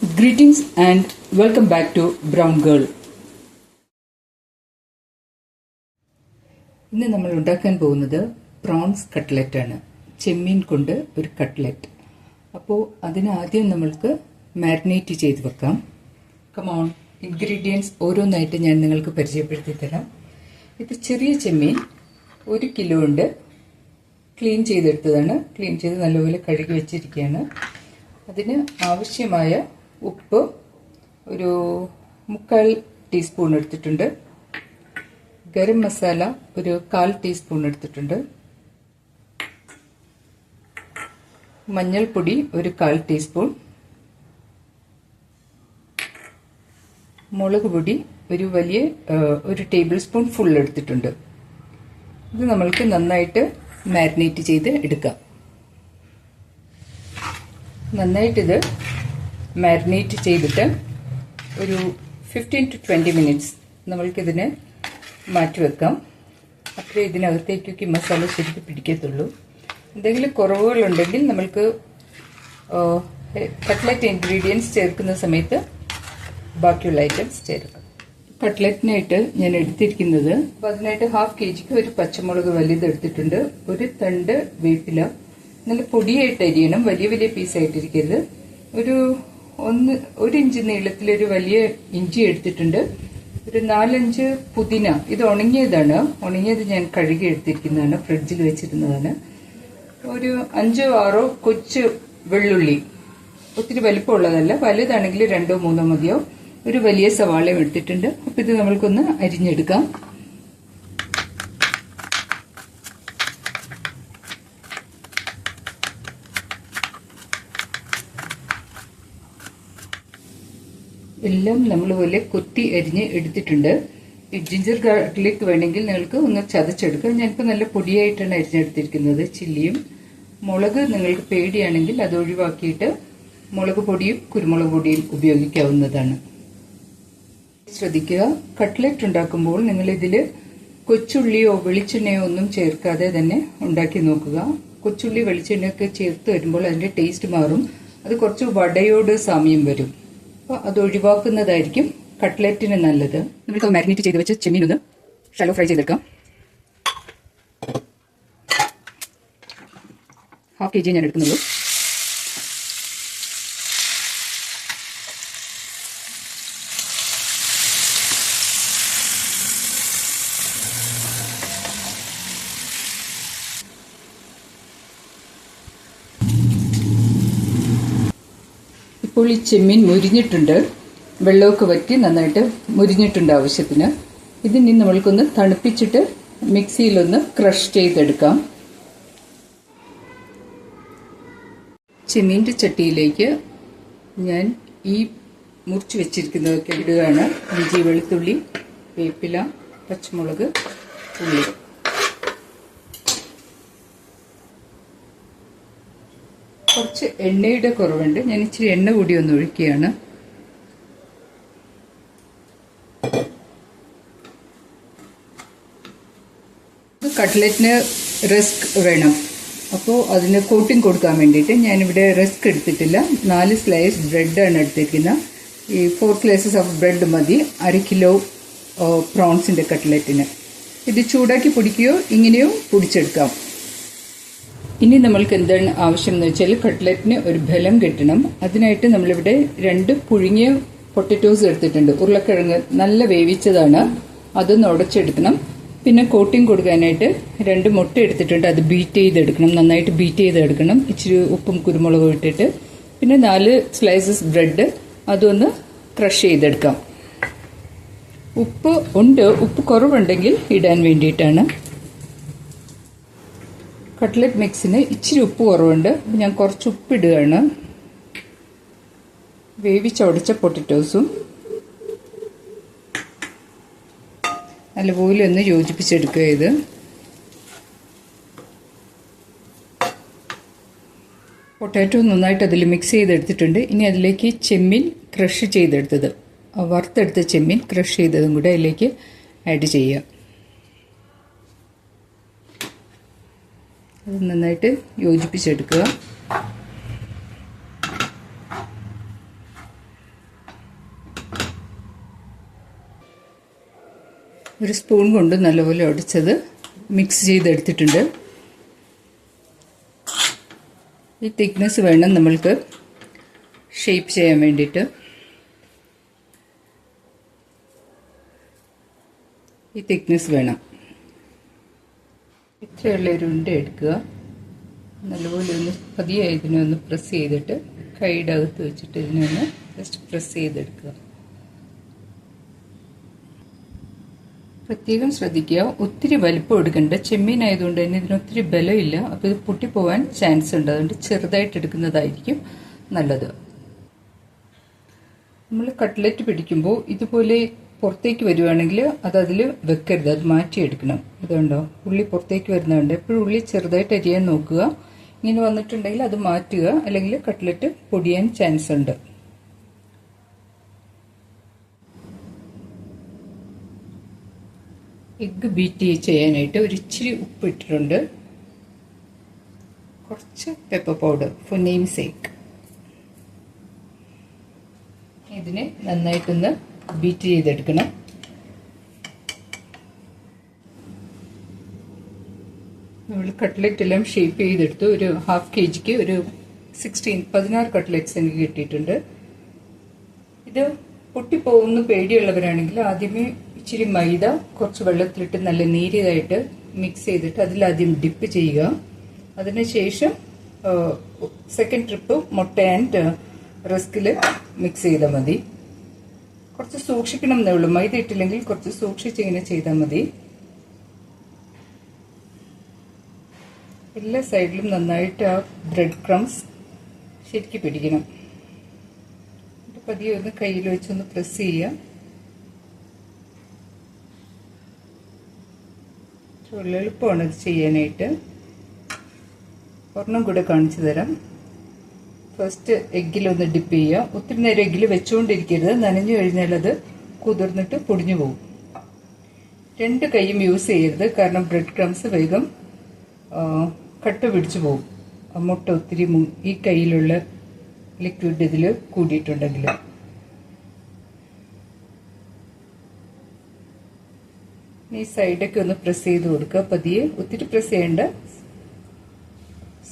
Greetings and welcome back to Brown Girl. ഇന്ന് നമ്മൾ ഉണ്ടാക്കാൻ പോകുന്നത് പ്രോൺസ് കട്ട്ലറ്റ് ആണ്. ചെമ്മീൻ കൊണ്ട് ഒരു കട്ട്ലറ്റ്. അപ്പോൾ അതിന് ആദ്യം നമ്മൾക്ക് മാരിനേറ്റ് ചെയ്ത് വെക്കാം. കമോൺ, ഇൻഗ്രീഡിയൻസ് ഓരോന്നായിട്ട് ഞാൻ നിങ്ങൾക്ക് പരിചയപ്പെടുത്തി തരാം. ഇത് ചെറിയ ചെമ്മീൻ 1 കിലോ ഉണ്ട്. ക്ലീൻ ചെയ്തെടുത്തതാണ്. ക്ലീൻ ചെയ്ത് നല്ലപോലെ കഴുകി വെച്ചിരിക്കുകയാണ്. അതിന് ആവശ്യമായ ഉപ്പ് ഒരു 3/4 ടീസ്പൂൺ എടുത്തിട്ടുണ്ട്. ഗരം മസാല ഒരു 1/4 ടീസ്പൂൺ എടുത്തിട്ടുണ്ട്. മഞ്ഞൾപ്പൊടി ഒരു 1/4 ടീസ്പൂൺ. മുളക് പൊടി ഒരു ടേബിൾ സ്പൂൺ ഫുൾ എടുത്തിട്ടുണ്ട്. ഇത് നമ്മൾക്ക് നന്നായിട്ട് മാരിനേറ്റ് ചെയ്ത് എടുക്കാം. നന്നായിട്ടിത് മാരിനേറ്റ് ചെയ്തിട്ട് ഒരു 15 to 20 മിനിറ്റ്സ് നമ്മൾക്കിതിനെ മാറ്റി വെക്കാം. അത്രേ ഇതിനകത്തേക്കൊക്കെ മസാല ശരിക്കും പിടിക്കത്തുള്ളൂ. എന്തെങ്കിലും കുറവുകളുണ്ടെങ്കിൽ നമ്മൾക്ക് കട്ട്ലറ്റ് ഇൻഗ്രീഡിയൻസ് ചേർക്കുന്ന സമയത്ത് ബാക്കിയുള്ള ഐറ്റംസ് ചേർക്കാം. കട്ട്ലറ്റിനായിട്ട് ഞാൻ എടുത്തിരിക്കുന്നത്, അപ്പോൾ അതിനായിട്ട് 1/2 kg ഒരു പച്ചമുളക് വലുതെടുത്തിട്ടുണ്ട്. ഒരു തണ്ട് വേപ്പില നല്ല പൊടിയായിട്ട് അരിയണം, വലിയ വലിയ പീസായിട്ടിരിക്കരുത്. ഒരു 1 ഇഞ്ച് നീളത്തിലൊരു വലിയ ഇഞ്ചി എടുത്തിട്ടുണ്ട്. ഒരു 4-5 പുതിന. ഇത് ഉണങ്ങിയതാണ്. ഉണങ്ങിയത് ഞാൻ കഴുകി എടുത്തിരിക്കുന്നതാണ്, ഫ്രിഡ്ജിൽ വെച്ചിരുന്നതാണ്. ഒരു 5-6 കൊച്ചു വെള്ളുള്ളി, ഒത്തിരി വലിപ്പമുള്ളതല്ല, വലുതാണെങ്കിൽ 2-3 മതിയോ. ഒരു വലിയ സവാളയും എടുത്തിട്ടുണ്ട്. അപ്പം ഇത് നമ്മൾക്കൊന്ന് അരിഞ്ഞെടുക്കാം. എല്ലാം നമ്മളുപോലെ കൊത്തി അരിഞ്ഞ് എടുത്തിട്ടുണ്ട്. ഈ ജിഞ്ചർ ഗാർലിക് വേണമെങ്കിൽ നിങ്ങൾക്ക് ഒന്ന് ചതച്ചെടുക്കാം. ഞാനിപ്പോൾ നല്ല പൊടിയായിട്ടാണ് അരിഞ്ഞെടുത്തിരിക്കുന്നത്. ചില്ലിയും മുളക് നിങ്ങൾക്ക് പേടിയാണെങ്കിൽ അത് ഒഴിവാക്കിയിട്ട് മുളക് പൊടിയും കുരുമുളക് പൊടിയും ഉപയോഗിക്കാവുന്നതാണ്. ശ്രദ്ധിക്കുക, കട്ട്ലറ്റ് ഉണ്ടാക്കുമ്പോൾ നിങ്ങളിതിൽ കൊച്ചുള്ളിയോ വെളിച്ചെണ്ണയോ ഒന്നും ചേർക്കാതെ തന്നെ ഉണ്ടാക്കി നോക്കുക. കൊച്ചുള്ളി വെളിച്ചെണ്ണയൊക്കെ ചേർത്ത് വരുമ്പോൾ അതിൻ്റെ ടേസ്റ്റ് മാറും. അത് കുറച്ച് വടയോട് സാമ്യം വരും. അപ്പോൾ അത് ഒഴിവാക്കുന്നതായിരിക്കും കട്ട്ലറ്റിന് നല്ലത്. നമുക്ക് മാരിനേറ്റ് ചെയ്ത് വെച്ച് ചെമ്മീൻ ഒന്ന് ഷാലോ ഫ്രൈ ചെയ്തെടുക്കാം. 1/2 kg ഞാൻ എടുക്കുന്നുള്ളൂ. ഇപ്പോൾ ഈ ചെമ്മീൻ മുരിഞ്ഞിട്ടുണ്ട്. വെള്ളമൊക്കെ വറ്റി നന്നായിട്ട് മുരിഞ്ഞിട്ടുണ്ട് ആവശ്യത്തിന്. ഇതിനി നമ്മൾക്കൊന്ന് തണുപ്പിച്ചിട്ട് മിക്സിയിലൊന്ന് ക്രഷ് ചെയ്തെടുക്കാം. ചെമ്മീൻ്റെ ചട്ടിയിലേക്ക് ഞാൻ ഈ മുറിച്ച് വെച്ചിരിക്കുന്നതൊക്കെ ഇടുകയാണ്. ഇഞ്ചി, വെളുത്തുള്ളി, വേപ്പില, പച്ചമുളക്, ഉള്ളി. കുറച്ച് എണ്ണയുടെ കുറവുണ്ട്. ഞാൻ ഇച്ചിരി എണ്ണ കൂടി ഒന്ന് ഒഴിക്കുകയാണ്. കട്ട്ലറ്റിന് റസ്ക് വേണം. അപ്പോൾ അതിന് കോട്ടിങ് കൊടുക്കാൻ വേണ്ടിയിട്ട് ഞാനിവിടെ റസ്ക് എടുത്തിട്ടില്ല. 4 സ്ലൈസ് ബ്രെഡാണ് എടുത്തിരിക്കുന്നത്. ഈ 4 സ്ലൈസസ് ഓഫ് ബ്രെഡ് മതി 1/2 കിലോ പ്രോൺസിൻ്റെ കട്ട്ലറ്റിന്. ഇത് ചൂടാക്കി പൊടിക്കുകയോ ഇങ്ങനെയോ പൊടിച്ചെടുക്കാം. ഇനി നമ്മൾക്ക് എന്താണ് ആവശ്യം എന്ന് വെച്ചാൽ കട്ട്ലറ്റിന് ഒരു ബലം കിട്ടണം. അതിനായിട്ട് നമ്മളിവിടെ 2 പുഴുങ്ങിയ പൊട്ടറ്റോസ് എടുത്തിട്ടുണ്ട്. ഉരുളക്കിഴങ്ങ് നല്ല വേവിച്ചതാണ്, അതൊന്ന് ഉടച്ചെടുക്കണം. പിന്നെ കോട്ടിങ് കൊടുക്കാനായിട്ട് 2 മുട്ട എടുത്തിട്ടുണ്ട്. അത് ബീറ്റ് ചെയ്തെടുക്കണം, നന്നായിട്ട് ബീറ്റ് ചെയ്തെടുക്കണം. ഇച്ചിരി ഉപ്പും കുരുമുളകും ഇട്ടിട്ട്. പിന്നെ 4 സ്ലൈസസ് ബ്രെഡ്, അതൊന്ന് ക്രഷ് ചെയ്തെടുക്കാം. ഉപ്പ് ഉണ്ട്, ഉപ്പ് കുറവുണ്ടെങ്കിൽ ഇടാൻ വേണ്ടിയിട്ടാണ്. കട്ട്ലറ്റ് മിക്സിന് ഇച്ചിരി ഉപ്പ് കുറവുണ്ട്. ഞാൻ കുറച്ച് ഉപ്പിടുകയാണ്. വേവിച്ചുടച്ച പൊട്ടറ്റോസും നല്ലപോലെ ഒന്ന് യോജിപ്പിച്ചെടുക്കുക. ഇത് പൊട്ടാറ്റോ നന്നായിട്ട് അതിൽ മിക്സ് ചെയ്തെടുത്തിട്ടുണ്ട്. ഇനി അതിലേക്ക് ചെമ്മീൻ ക്രഷ് ചെയ്തെടുത്തത്, വറുത്തെടുത്ത ചെമ്മീൻ ക്രഷ് ചെയ്തതും കൂടെ അതിലേക്ക് ആഡ് ചെയ്യുക. അത് നന്നായിട്ട് യോജിപ്പിച്ചെടുക്കുക. ഒരു സ്പൂൺ കൊണ്ട് നല്ലപോലെ ഉടച്ചത് മിക്സ് ചെയ്തെടുത്തിട്ടുണ്ട്. ഈ തിക്നെസ് വേണം നമ്മൾക്ക് ഷേപ്പ് ചെയ്യാൻ വേണ്ടിയിട്ട്. ഈ തിക്നെസ് വേണം. ഇത്രയുള്ള ഒരു ഉണ്ട എടുക്കുക. നല്ലപോലെ ഒന്ന് പതിയെ ഇതിനെ ഒന്ന് പ്രസ് ചെയ്തിട്ട് കൈയുടെ അകത്ത് വെച്ചിട്ട് ഇതിനെ ഒന്ന് ജസ്റ്റ് പ്രസ് ചെയ്തെടുക്കുക. പ്രത്യേകം ശ്രദ്ധിക്കുക, ഒത്തിരി വലിപ്പം എടുക്കണ്ട. ചെമ്മീൻ ആയതുകൊണ്ട് തന്നെ ഇതിനൊത്തിരി ബലമില്ല. അപ്പോൾ ഇത് പൊട്ടിപ്പോവാൻ ചാൻസ് ഉണ്ട്. അതുകൊണ്ട് ചെറുതായിട്ട് എടുക്കുന്നതായിരിക്കും നല്ലത്. നമ്മൾ കട്ട്ലറ്റ് പിടിക്കുമ്പോൾ ഇതുപോലെ പുറത്തേക്ക് വരുവാണെങ്കിൽ അതിൽ വെക്കരുത്, അത് മാറ്റിയെടുക്കണം. അതുകൊണ്ടോ ഉള്ളി പുറത്തേക്ക് വരുന്നതുകൊണ്ട് എപ്പോഴും ഉള്ളി ചെറുതായിട്ട് അരിയാൻ നോക്കുക. ഇങ്ങനെ വന്നിട്ടുണ്ടെങ്കിൽ അത് മാറ്റുക, അല്ലെങ്കിൽ കട്ട്ലറ്റ് പൊടിയാൻ ചാൻസ് ഉണ്ട്. എഗ്ഗ് ബീറ്റ് ചെയ്യാനായിട്ട് ഒരു ഇച്ചിരി ഉപ്പ് ഇട്ടിട്ടുണ്ട്, കുറച്ച് pepper powder for name sake. ഇതിനെ നന്നായിട്ടൊന്ന് ബീറ്റ് ചെയ്തെടുക്കണം. നമ്മൾ കട്ട്ലറ്റ് എല്ലാം ഷേപ്പ് ചെയ്തെടുത്തു. ഒരു ഹാഫ് kg ഒരു 16 കട്ട്ലറ്റ്സ് എനിക്ക് കിട്ടിയിട്ടുണ്ട്. ഇത് പൊട്ടിപ്പോകുന്ന പേടിയുള്ളവരാണെങ്കിൽ ആദ്യമേ ഇച്ചിരി മൈദ കുറച്ച് വെള്ളത്തിലിട്ട് നല്ല നീരിയതായിട്ട് മിക്സ് ചെയ്തിട്ട് അതിലാദ്യം ഡിപ്പ് ചെയ്യുക. അതിനുശേഷം സെക്കൻഡ് ട്രിപ്പ് മുട്ട ആൻഡ് റസ്കിൽ മിക്സ് ചെയ്താൽ മതി. കുറച്ച് സൂക്ഷിക്കണം എന്നേ ഉള്ളൂ, മൈദ ഇട്ടില്ലെങ്കിൽ കുറച്ച് സൂക്ഷിച്ച് ഇങ്ങനെ ചെയ്താൽ മതി. എല്ലാ സൈഡിലും നന്നായിട്ട് ആ ബ്രെഡ് ക്രംസ് ശരിക്കും പിടിക്കണം. പതിയെ ഒന്ന് കയ്യിൽ വെച്ചൊന്ന് പ്രസ് ചെയ്യുക. വളരെ എളുപ്പമാണ് ഇത് ചെയ്യാനായിട്ട്. ഒരെണ്ണം കൂടെ കാണിച്ചു തരാം. ഫസ്റ്റ് എഗ്ഗിലൊന്ന് ഡിപ്പ് ചെയ്യുക. ഒത്തിരി നേരം എഗ്ഗിൽ വെച്ചുകൊണ്ടിരിക്കരുത്, നനഞ്ഞു കഴിഞ്ഞാൽ അത് കുതിർന്നിട്ട് പൊടിഞ്ഞു പോകും. രണ്ട് കൈയും യൂസ് ചെയ്യരുത്, കാരണം ബ്രെഡ് ക്രംസ് വേഗം കട്ട പിടിച്ചു പോകും. മുട്ട ഒത്തിരി ഈ കയ്യിലുള്ള ലിക്വിഡ് ഇതിൽ കൂടിയിട്ടുണ്ടെങ്കിൽ. ഈ സൈഡൊക്കെ ഒന്ന് പ്രസ് ചെയ്ത് കൊടുക്കുക പതിയെ, ഒത്തിരി പ്രസ് ചെയ്യേണ്ട,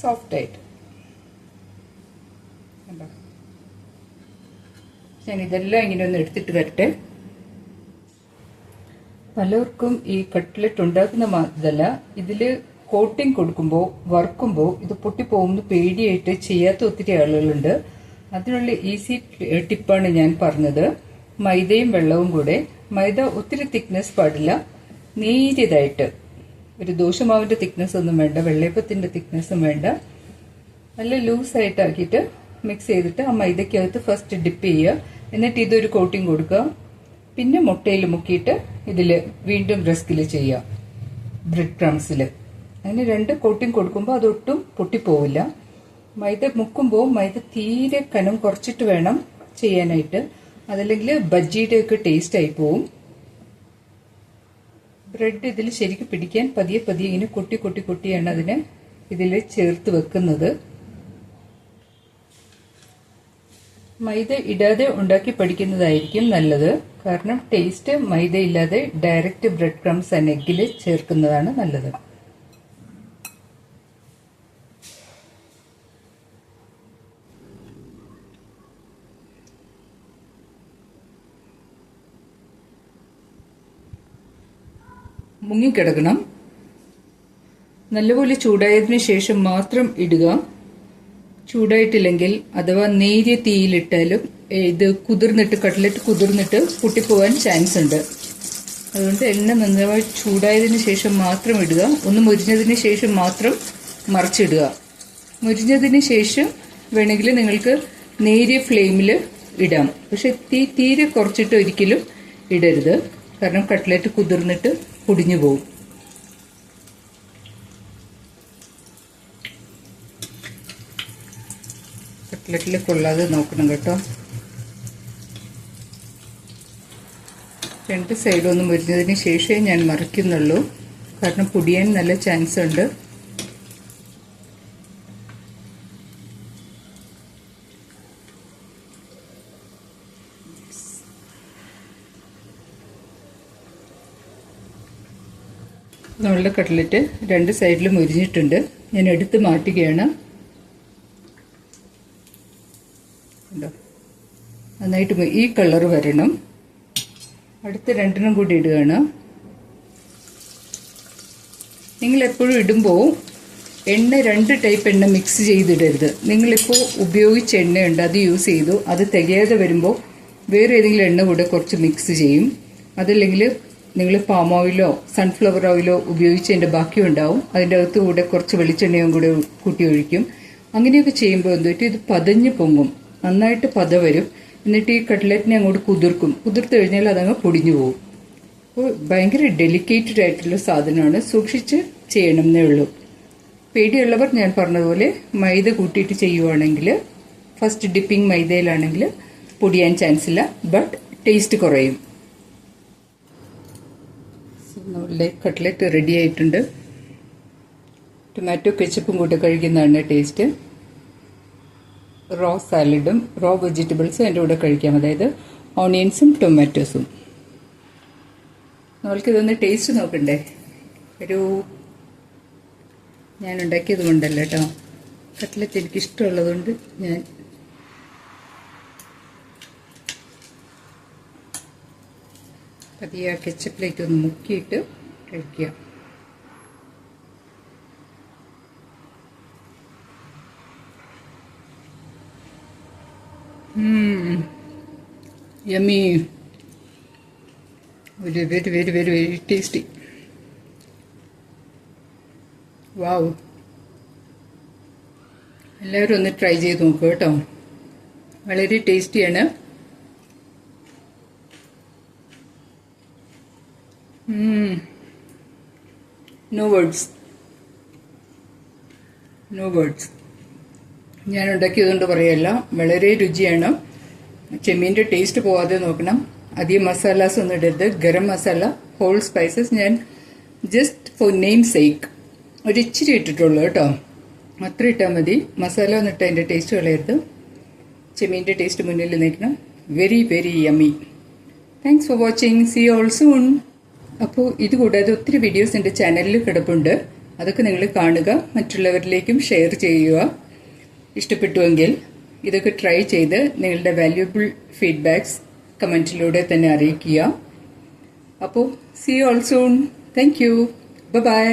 സോഫ്റ്റ് ആയിട്ട്. ഞാൻ ഇതെല്ലാം ഇങ്ങനെ ഒന്ന് എടുത്തിട്ട് വരട്ടെ. പലർക്കും ഈ കട്ട്ലറ്റ് ഉണ്ടാക്കുന്ന ഇതല്ല, ഇതില് കോട്ടിംഗ് കൊടുക്കുമ്പോൾ വറുക്കുമ്പോൾ ഇത് പൊട്ടിപ്പോകുന്ന പേടിയായിട്ട് ചെയ്യാത്ത ഒത്തിരി ആളുകളുണ്ട്. അതിനുള്ള ഈസി ടിപ്പാണ് ഞാൻ പറഞ്ഞത്. മൈദയും വെള്ളവും കൂടെ, മൈദ ഒത്തിരി തിക്നെസ് പാടില്ല, നേരിയതായിട്ട്, ഒരു ദോശമാവിന്റെ തിക്നെസ് ഒന്നും വേണ്ട, വെള്ളയപ്പത്തിന്റെ തിക്നെസ്സും വേണ്ട, നല്ല ലൂസായിട്ടാക്കിയിട്ട് മിക്സ് ചെയ്തിട്ട് ആ മൈദക്കകത്ത് ഫസ്റ്റ് ഡിപ്പ് ചെയ്യുക. എന്നിട്ട് ഇതൊരു കോട്ടിംഗ് കൊടുക്കുക. പിന്നെ മുട്ടയിൽ മുക്കിയിട്ട് ഇതിൽ വീണ്ടും റസ്കിൽ ചെയ്യുക, ബ്രെഡ് ക്രംസിൽ. അങ്ങനെ രണ്ട് കോട്ടിംഗ് കൊടുക്കുമ്പോൾ അതൊട്ടും പൊട്ടിപ്പോവില്ല. മൈദ മുക്കുമ്പോൾ മൈദ തീരെ കനം കുറച്ചിട്ട് വേണം ചെയ്യാനായിട്ട്, അതല്ലെങ്കിൽ ബജ്ജിയുടെ ഒക്കെ ടേസ്റ്റ് ആയി പോവും. ബ്രെഡ് ഇതിൽ ശരിക്കും പിടിക്കാൻ പതിയെ പതിയെ ഇങ്ങനെ കൊട്ടി കൊട്ടി കൊട്ടിയാണ് അതിനെ ഇതിൽ ചേർത്ത് വെക്കുന്നത്. മൈദ ഇടാതെ ഉണ്ടാക്കി പഠിക്കുന്നതായിരിക്കും നല്ലത്, കാരണം ടേസ്റ്റ് മൈദ ഇല്ലാതെ ഡയറക്റ്റ് ബ്രെഡ് ക്രംസ് ആൻഡ് എഗ്ഗിൽ ചേർക്കുന്നതാണ് നല്ലത്. മുങ്ങിക്കിടക്കണം. നല്ലപോലെ ചൂടായതിനു ശേഷം മാത്രം ഇടുക. ചൂടായിട്ടില്ലെങ്കിൽ അഥവാ നേരിയ തീയിലിട്ടാലും ഇത് കുതിർന്നിട്ട് കട്ട്ലറ്റ് കുതിർന്നിട്ട് പൊട്ടിപ്പോവാൻ ചാൻസ് ഉണ്ട്. അതുകൊണ്ട് എണ്ണ നന്നായി ചൂടായതിനു ശേഷം മാത്രം ഇടുക. ഒന്ന് മുരിഞ്ഞതിന് ശേഷം മാത്രം മറിച്ചിടുക. മുരിഞ്ഞതിന് ശേഷം വേണമെങ്കിൽ നിങ്ങൾക്ക് നേരിയ ഫ്ലെയിമിൽ ഇടാം, പക്ഷെ തീരെ കുറച്ചിട്ട് ഒരിക്കലും ഇടരുത്, കാരണം കട്ട്ലറ്റ് കുതിർന്നിട്ട് പൊടിഞ്ഞു പോകും. കട്ട്ലറ്റിൽ കൊള്ളാതെ നോക്കണം കേട്ടോ. രണ്ട് സൈഡും ഒന്ന് മുരിഞ്ഞതിന് ശേഷമേ ഞാൻ മറിക്കുന്നുള്ളൂ, കാരണം പൊടിയാൻ നല്ല ചാൻസ് ഉണ്ട്. നമ്മളുടെ കട്ട്ലറ്റ് രണ്ട് സൈഡിലും മുരിഞ്ഞിട്ടുണ്ട്. ഞാൻ എടുത്ത് മാറ്റുകയാണ്. നന്നായിട്ട് ഈ കളർ വരണം. അടുത്ത രണ്ടെണ്ണം കൂടി ഇടുകയാണ്. നിങ്ങൾ എപ്പോഴും ഇടുമ്പോൾ എണ്ണ രണ്ട് ടൈപ്പ് എണ്ണ മിക്സ് ചെയ്തിടരുത്. നിങ്ങളിപ്പോൾ ഉപയോഗിച്ച എണ്ണയുണ്ട്, അത് യൂസ് ചെയ്തു, അത് തികയാതെ വരുമ്പോൾ വേറെ ഏതെങ്കിലും എണ്ണ കൂടെ കുറച്ച് മിക്സ് ചെയ്യും. അതല്ലെങ്കിൽ നിങ്ങൾ പാം ഓയിലോ സൺഫ്ലവർ ഓയിലോ ഉപയോഗിച്ചതിൻ്റെ ബാക്കി ഉണ്ടാവും, അതിൻ്റെ അകത്ത് കൂടെ കുറച്ച് വെളിച്ചെണ്ണയും കൂടെ കൂട്ടി ഒഴിക്കും. അങ്ങനെയൊക്കെ ചെയ്യുമ്പോൾ എന്തുപറ്റും, ഇത് പതഞ്ഞ് പൊങ്ങും, നന്നായിട്ട് പത വരും. എന്നിട്ട് ഈ കട്ട്ലറ്റിനെ അങ്ങോട്ട് കുതിർത്ത് കഴിഞ്ഞാൽ അതങ്ങ് പൊടിഞ്ഞു പോകും. അപ്പോൾ ഭയങ്കര ഡെലിക്കേറ്റഡ് ആയിട്ടുള്ള സാധനമാണ്, സൂക്ഷിച്ച് ചെയ്യണം എന്നേ ഉള്ളൂ. പേടിയുള്ളവർ ഞാൻ പറഞ്ഞതുപോലെ മൈദ കൂട്ടിയിട്ട് ചെയ്യുവാണെങ്കിൽ, ഫസ്റ്റ് ഡിപ്പിംഗ് മൈദയിലാണെങ്കിൽ പൊടിയാൻ ചാൻസ് ഇല്ല, ബട്ട് ടേസ്റ്റ് കുറയും. നമ്മളുടെ കട്ട്ലറ്റ് റെഡി ആയിട്ടുണ്ട്. ടൊമാറ്റോ കെച്ചപ്പും കൂട്ടി കഴിക്കുന്നതാണ് ടേസ്റ്റ്. റോ സാലഡും റോ വെജിറ്റബിൾസും എൻ്റെ കൂടെ കഴിക്കാം, അതായത് ഓണിയൻസും ടൊമാറ്റോസും. നമ്മൾക്കിതൊന്ന് ടേസ്റ്റ് നോക്കണ്ടേ? ഞാൻ ഉണ്ടാക്കിയത് കൊണ്ടല്ല കേട്ടോ, കട്ട്ലറ്റ് എനിക്കിഷ്ടമുള്ളതുകൊണ്ട് ഞാൻ പതിയെ കെച്ചപ്പിലേക്ക് ഒന്ന് മുക്കിയിട്ട് കഴിക്കുക. Yummy, very very very very very tasty. Wow, എല്ലാവരും ഒന്ന് ട്രൈ ചെയ്ത് നോക്കുക കേട്ടോ, വളരെ ടേസ്റ്റിയാണ്. No words. ഞാൻ ഉണ്ടാക്കിയതുകൊണ്ട് പറയല്ല, വളരെ രുചിയാണ്. ചെമ്മീൻ്റെ ടേസ്റ്റ് പോവാതെ നോക്കണം. അധികം മസാലാസ് ഒന്നും ഇടരുത്. ഗരം മസാല, ഹോൾ സ്പൈസസ് ഞാൻ ജസ്റ്റ് ഫോർ നെയിം സേക്ക് ഒരിച്ചിരി ഇട്ടിട്ടുള്ളൂ കേട്ടോ, അത്ര ഇട്ടാൽ മതി. മസാല ഒന്നിട്ട് അതിൻ്റെ ടേസ്റ്റ് കളയരുത്. ചെമ്മീൻ്റെ ടേസ്റ്റ് മുന്നിൽ നിൽക്കണം. Very very yummy. Thanks for watching. See all soon. അപ്പോൾ ഇതുകൂടാതെ ഒത്തിരി വീഡിയോസ് എൻ്റെ ചാനലിൽ കിടപ്പുണ്ട്, അതൊക്കെ നിങ്ങൾ കാണുക, മറ്റുള്ളവരിലേക്കും ഷെയർ ചെയ്യുക. ഇഷ്ടപ്പെട്ടുവെങ്കിൽ ഇതൊക്കെ ട്രൈ ചെയ്ത് നിങ്ങളുടെ വാല്യുബിൾ ഫീഡ്ബാക്സ് കമൻറ്റിലൂടെ തന്നെ അറിയിക്കുക. അപ്പോൾ see all soon. Thank you. By.